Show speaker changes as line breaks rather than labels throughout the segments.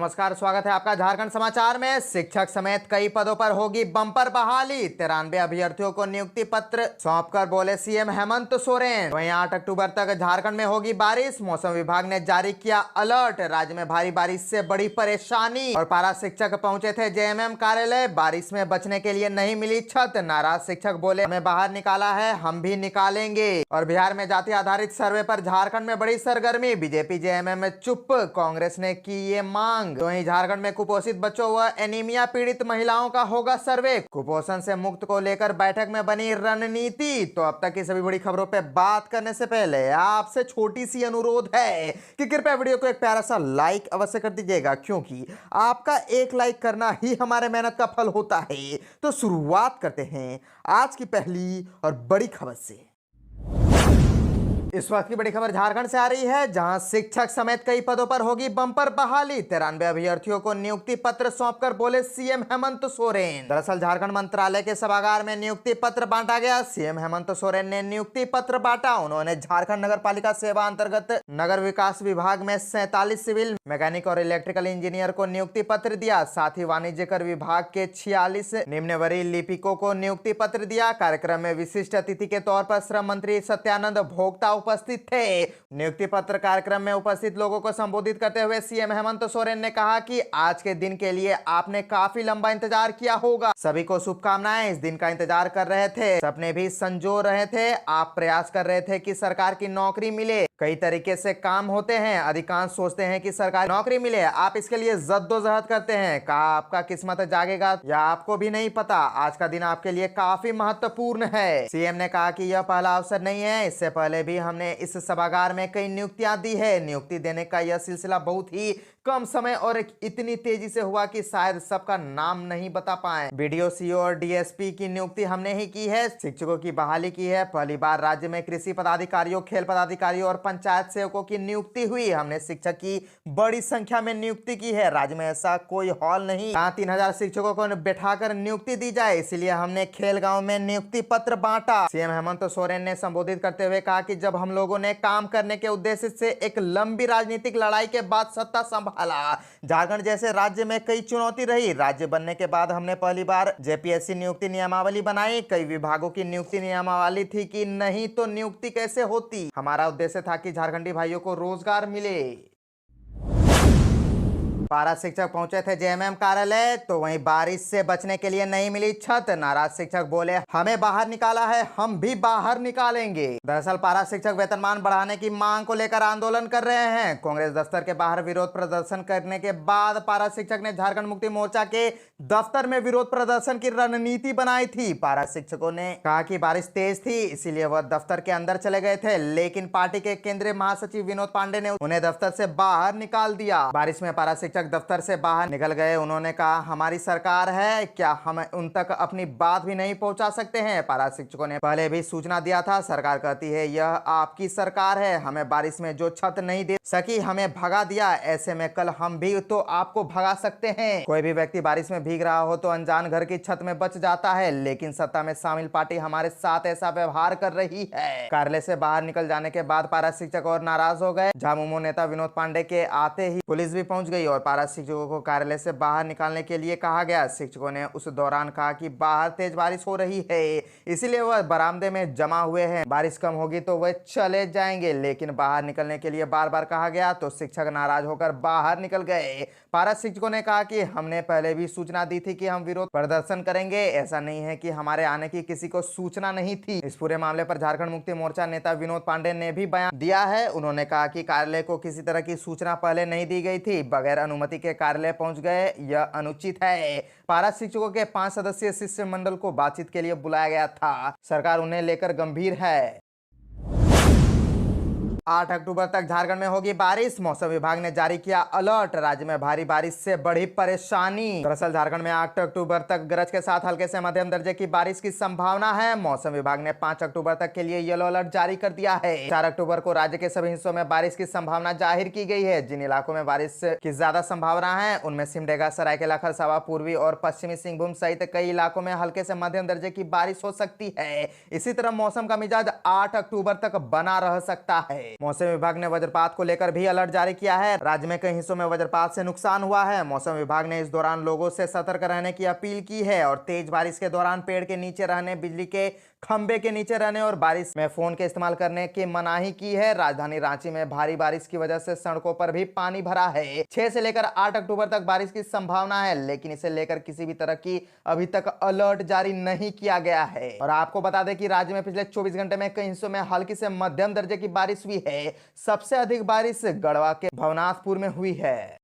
नमस्कार, स्वागत है आपका झारखंड समाचार में। शिक्षक समेत कई पदों पर होगी बम्पर बहाली। 93 अभ्यर्थियों को नियुक्ति पत्र सौंपकर बोले सीएम हेमंत सोरेन। वहीं 8 अक्टूबर तक झारखंड में होगी बारिश। मौसम विभाग ने जारी किया अलर्ट। राज्य में भारी बारिश से बड़ी परेशानी। और पारा शिक्षक पहुंचे थे जेएमएम कार्यालय। बारिश में बचने के लिए नहीं मिली छत। नाराज शिक्षक बोले हमें बाहर निकाला है, हम भी निकालेंगे। और बिहार में जाति आधारित सर्वे पर झारखंड में बड़ी सरगर्मी। बीजेपी जेएमएम में चुप, कांग्रेस ने की ये मांग। तो वहीं झारखंड में कुपोषित बच्चों व एनीमिया पीड़ित महिलाओं का होगा सर्वे। कुपोषण से मुक्त को लेकर बैठक में बनी रणनीति। तो अब तक की सभी बड़ी खबरों पे बात करने से पहले आपसे छोटी सी अनुरोध है कि कृपया वीडियो को एक प्यारा सा लाइक अवश्य कर दीजिएगा, क्योंकि आपका एक लाइक करना ही हमारे मेहनत का फल होता है। तो शुरुआत करते हैं आज की पहली और बड़ी खबर से। इस वक्त की बड़ी खबर झारखंड से आ रही है, जहां शिक्षक समेत कई पदों पर होगी बम्पर बहाली। 93 अभ्यर्थियों को नियुक्ति पत्र सौंपकर बोले सीएम हेमंत सोरेन। दरअसल झारखंड मंत्रालय के सभागार में नियुक्ति पत्र बांटा गया। सीएम हेमंत सोरेन ने नियुक्ति पत्र बांटा। उन्होंने झारखंड नगर पालिका सेवा अंतर्गत नगर विकास विभाग में 47 सिविल मैकेनिक और इलेक्ट्रिकल इंजीनियर को नियुक्ति पत्र दिया। साथ ही वाणिज्य कर विभाग के 46 निम्न वरीय लिपिकों को नियुक्ति पत्र दिया। कार्यक्रम में विशिष्ट अतिथि के तौर पर श्रम मंत्री सत्यानंद भोक्ता उपस्थित थे। नियुक्ति पत्र कार्यक्रम में उपस्थित लोगों को संबोधित करते हुए सीएम हेमंत सोरेन ने कहा कि आज के दिन के लिए आपने काफी लंबा इंतजार किया होगा। सभी को शुभकामनाएं। इस दिन का इंतजार कर रहे थे, सपने भी संजो रहे थे। आप प्रयास कर रहे थे कि सरकार की नौकरी मिले। कई तरीके से काम होते हैं, अधिकांश सोचते हैं कि सरकारी नौकरी मिले, आप इसके लिए जद्दोजहद करते हैं। कहा आपका किस्मत जागेगा या आपको भी नहीं पता। आज का दिन आपके लिए काफी महत्वपूर्ण है। सीएम ने कहा कि यह पहला अवसर नहीं है, इससे पहले भी हमने इस सभागार में कई नियुक्तियां दी है। नियुक्ति देने का यह सिलसिला बहुत ही कम समय और इतनी तेजी से हुआ कि शायद सबका नाम नहीं बता पाए। बीडीओ, सीओ और डीएसपी की नियुक्ति हमने ही की है। शिक्षकों की बहाली की है। पहली बार राज्य में कृषि पदाधिकारियों, खेल पदाधिकारियों और पंचायत सेवकों की नियुक्ति हुई। हमने शिक्षक की बड़ी संख्या में नियुक्ति की है। राज्य में ऐसा कोई हॉल नहीं जहां 3000 शिक्षकों को बैठाकर नियुक्ति दी जाए, इसलिए हमने खेल गांव में नियुक्ति पत्र बांटा। सीएम हेमंत सोरेन ने संबोधित करते हुए कहा कि जब हम लोगों ने काम करने के उद्देश्य से एक लंबी राजनीतिक लड़ाई के बाद सत्ता संभाला, झारखंड जैसे राज्य में कई चुनौती रही। राज्य बनने के बाद हमने पहली बार जेपीएससी नियुक्ति नियमावली बनाई। कई विभागों की नियुक्ति नियमावली थी कि नहीं तो नियुक्ति कैसे होती। हमारा उद्देश्य था कि झारखंडी भाइयों को रोजगार मिले। पारा शिक्षक पहुंचे थे जेएमएम कार्यालय। तो वहीं बारिश से बचने के लिए नहीं मिली छत। नाराज शिक्षक बोले हमें बाहर निकाला है, हम भी बाहर निकालेंगे। दरअसल पारा शिक्षक वेतनमान बढ़ाने की मांग को लेकर आंदोलन कर रहे हैं। कांग्रेस दफ्तर के बाहर विरोध प्रदर्शन करने के बाद पारा शिक्षक ने झारखंड मुक्ति मोर्चा के दफ्तर में विरोध प्रदर्शन की रणनीति बनाई थी। पारा शिक्षकों ने कहा कि बारिश तेज थी, इसीलिए वह दफ्तर के अंदर चले गए थे, लेकिन पार्टी के केंद्रीय महासचिव विनोद पांडे ने उन्हें दफ्तर से बाहर निकाल दिया। बारिश में पारा शिक्षक दफ्तर से बाहर निकल गए। उन्होंने कहा हमारी सरकार है, क्या हम उन तक अपनी बात भी नहीं पहुंचा सकते हैं। पारा शिक्षकों ने पहले भी सूचना दिया था, सरकार कहती है यह आपकी सरकार है, हमें बारिश में जो छत नहीं दे सकी हमें भगा दिया, ऐसे में कल हम भी तो आपको भगा सकते हैं। कोई भी व्यक्ति बारिश में भीग रहा हो तो अनजान घर की छत में बच जाता है, लेकिन सत्ता में शामिल पार्टी हमारे साथ ऐसा व्यवहार कर रही है। कार्यालय से बाहर निकल जाने के बाद पारा शिक्षक और नाराज हो गए। झामुमो नेता विनोद पांडे के आते ही पुलिस भी पहुंच गई और पारा शिक्षकों को कार्यालय से बाहर निकालने के लिए कहा गया। शिक्षकों ने उस दौरान कहा कि बाहर तेज बारिश हो रही है, इसीलिए वह बरामदे में जमा हुए हैं, बारिश कम होगी तो वह चले जाएंगे। लेकिन बाहर निकलने के लिए बार बार कहा गया तो शिक्षक नाराज होकर बाहर निकल गए। पारा शिक्षकों ने कहा कि हमने पहले भी सूचना दी थी कि हम विरोध प्रदर्शन करेंगे, ऐसा नहीं है कि हमारे आने की किसी को सूचना नहीं थी। इस पूरे मामले पर झारखंड मुक्ति मोर्चा नेता विनोद पांडे ने भी बयान दिया है। उन्होंने कहा कि कार्यालय को किसी तरह की सूचना पहले नहीं दी गई थी, बगैर अनुमति के कार्यालय पहुंच गए, यह अनुचित है। पारा शिक्षकों के 5 सदस्यीय शिष्टमंडल को बातचीत के लिए बुलाया गया था, सरकार उन्हें लेकर गंभीर है। 8 अक्टूबर तक झारखंड में होगी बारिश। मौसम विभाग ने जारी किया अलर्ट। राज्य में भारी बारिश से बढ़ी परेशानी। दरअसल झारखंड में 8 अक्टूबर तक गरज के साथ हल्के से मध्यम दर्जे की बारिश की संभावना है। मौसम विभाग ने 5 अक्टूबर तक के लिए येलो अलर्ट जारी कर दिया है। 4 अक्टूबर को राज्य के सभी हिस्सों में बारिश की संभावना जाहिर की गई है। जिन इलाकों में बारिश की ज्यादा संभावना है उनमें सिमडेगा, सरायकेला खरसावां, पूर्वी और पश्चिमी सिंहभूम सहित कई इलाकों में हल्के से मध्यम दर्जे की बारिश हो सकती है। इसी तरह मौसम का मिजाज 8 अक्टूबर तक बना रह सकता है। मौसम विभाग ने वज्रपात को लेकर भी अलर्ट जारी किया है। राज्य में कई हिस्सों में वज्रपात से नुकसान हुआ है। मौसम विभाग ने इस दौरान लोगों से सतर्क रहने की अपील की है और तेज बारिश के दौरान पेड़ के नीचे रहने, बिजली के खंबे के नीचे रहने और बारिश में फोन के इस्तेमाल करने की मनाही की है। राजधानी रांची में भारी बारिश की वजह से सड़कों पर भी पानी भरा है। 6 से लेकर 8 अक्टूबर तक बारिश की संभावना है, लेकिन इसे लेकर किसी भी तरह की अभी तक अलर्ट जारी नहीं किया गया है। और आपको बता दें कि राज्य में पिछले 24 घंटे में कई हिस्सों में हल्की से मध्यम दर्जे की बारिश हुई है। सबसे अधिक बारिश गढ़वा के भवनाथपुर में हुई है।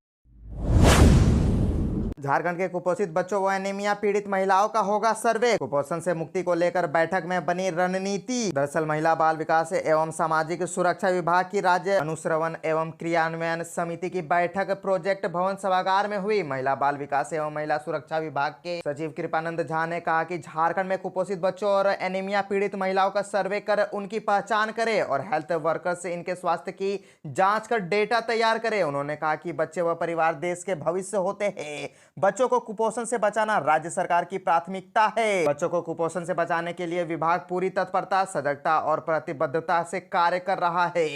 झारखंड के कुपोषित बच्चों व एनीमिया पीड़ित महिलाओं का होगा सर्वे। कुपोषण से मुक्ति को लेकर बैठक में बनी रणनीति। दरअसल महिला बाल विकास एवं सामाजिक सुरक्षा विभाग की राज्य अनुश्रवण एवं क्रियान्वयन समिति की बैठक प्रोजेक्ट भवन सभागार में हुई। महिला बाल विकास एवं महिला सुरक्षा विभाग के सचिव कृपानंद झा ने कहा कि झारखंड में कुपोषित बच्चों और एनीमिया पीड़ित महिलाओं का सर्वे कर उनकी पहचान करे और हेल्थ वर्कर्स से इनके स्वास्थ्य की जाँच कर डेटा तैयार करे। उन्होंने कहा कि बच्चे व परिवार देश के भविष्य होते हैं। बच्चों को कुपोषण से बचाना राज्य सरकार की प्राथमिकता है। बच्चों को कुपोषण से बचाने के लिए विभाग पूरी तत्परता, सजगता और प्रतिबद्धता से कार्य कर रहा है।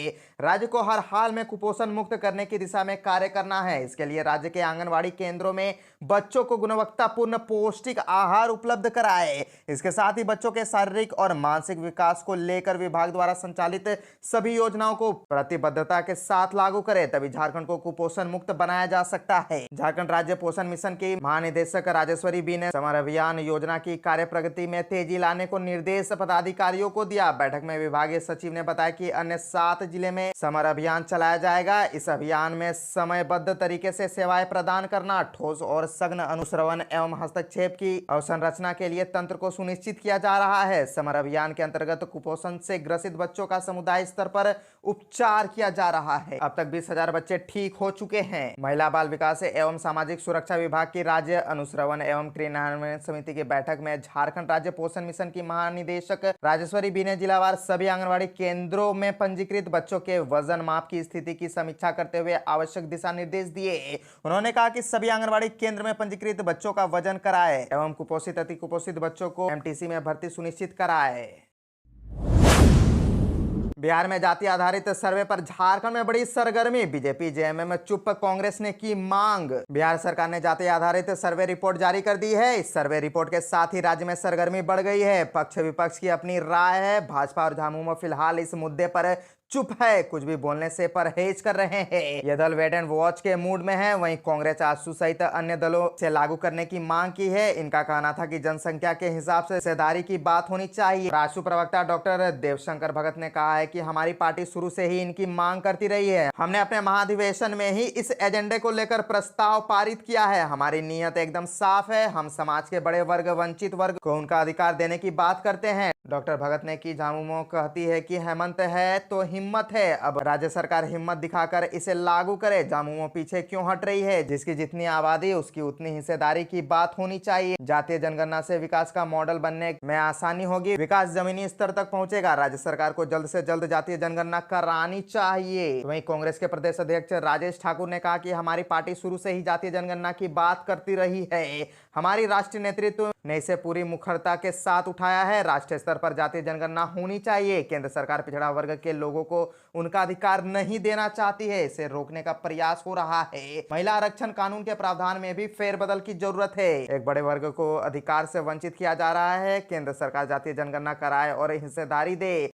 राज्य को हर हाल में कुपोषण मुक्त करने की दिशा में कार्य करना है। इसके लिए राज्य के आंगनवाड़ी केंद्रों में बच्चों को गुणवत्तापूर्ण पौष्टिक आहार उपलब्ध कराए। इसके साथ ही बच्चों के शारीरिक और मानसिक विकास को लेकर विभाग द्वारा संचालित सभी योजनाओं को प्रतिबद्धता के साथ लागू करे, तभी झारखंड को कुपोषण मुक्त बनाया जा सकता है। झारखंड राज्य पोषण मिशन की महानिदेशक राजेश्वरी बी ने समर अभियान योजना की कार्य प्रगति में तेजी लाने को निर्देश पदाधिकारियों को दिया। बैठक में विभागीय सचिव ने बताया कि अन्य 7 जिले में समर अभियान चलाया जाएगा। इस अभियान में समयबद्ध तरीके से सेवाएं प्रदान करना, ठोस और सघन अनुश्रवण एवं हस्तक्षेप की अवसंरचना के लिए तंत्र को सुनिश्चित किया जा रहा है। समर अभियान के अंतर्गत कुपोषण से ग्रसित बच्चों का समुदाय स्तर पर उपचार किया जा रहा है। अब तक 20,000 बच्चे ठीक हो चुके हैं। महिला बाल विकास एवं सामाजिक सुरक्षा विभाग की राज्य अनुश्रवण एवं क्रियान्वयन समिति की बैठक में झारखंड राज्य पोषण मिशन की महानिदेशक राजेश्वरी बी ने जिलावार सभी आंगनवाड़ी केंद्रों में पंजीकृत बच्चों के वजन माप की स्थिति की समीक्षा करते हुए आवश्यक दिशा निर्देश दिए। उन्होंने कहा कि सभी आंगनवाड़ी केंद्र में पंजीकृत बच्चों का वजन कराए एवं कुपोषित अति कुपोषित बच्चों को एमटीसी में भर्ती सुनिश्चित कराए। बिहार में जाति आधारित सर्वे पर झारखंड में बड़ी सरगर्मी। बीजेपी जेएमएम में चुप, कांग्रेस ने की मांग। बिहार सरकार ने जाति आधारित सर्वे रिपोर्ट जारी कर दी है। इस सर्वे रिपोर्ट के साथ ही राज्य में सरगर्मी बढ़ गई है। पक्ष विपक्ष की अपनी राय है। भाजपा और झामुमो फिलहाल इस मुद्दे पर चुप है, कुछ भी बोलने से परहेज कर रहे हैं। ये दल वेट एंड वॉच के मूड में है। वहीं कांग्रेस आजसू सहित अन्य दलों से लागू करने की मांग की है। इनका कहना था कि जनसंख्या के हिसाब से हिस्सेदारी की बात होनी चाहिए। राजसू प्रवक्ता डॉक्टर देवशंकर भगत ने कहा है कि हमारी पार्टी शुरू से ही इनकी मांग करती रही है। हमने अपने महाधिवेशन में ही इस एजेंडे को लेकर प्रस्ताव पारित किया है। हमारी नीयत एकदम साफ है। हम समाज के बड़े वर्ग, वंचित वर्ग को उनका अधिकार देने की बात करते हैं। डॉक्टर भगत ने की झामुमो कहती है कि हेमंत है तो हिम्मत है, अब राज्य सरकार हिम्मत दिखाकर इसे लागू करे। झामुमो पीछे क्यों हट रही है? जिसकी जितनी आबादी उसकी उतनी हिस्सेदारी की बात होनी चाहिए। जातीय जनगणना से विकास का मॉडल बनने में आसानी होगी। विकास जमीनी स्तर तक पहुंचेगा। राज्य सरकार को जल्द से जल्द जातीय जनगणना करानी चाहिए। वहीं कांग्रेस के प्रदेश अध्यक्ष राजेश ठाकुर ने कहा कि हमारी पार्टी शुरू से ही जातीय जनगणना की बात करती रही है। हमारी राष्ट्रीय नेतृत्व ने इसे पूरी मुखरता के साथ उठाया है। राष्ट्रीय स्तर पर जातीय जनगणना होनी चाहिए। केंद्र सरकार पिछड़ा वर्ग के लोगों को उनका अधिकार नहीं देना चाहती है। इसे रोकने का प्रयास हो रहा है। महिला आरक्षण कानून के प्रावधान में भी फेरबदल की जरूरत है। एक बड़े वर्ग को अधिकार से वंचित किया जा रहा है। केंद्र सरकार जातीय जनगणना कराए और हिस्सेदारी दे।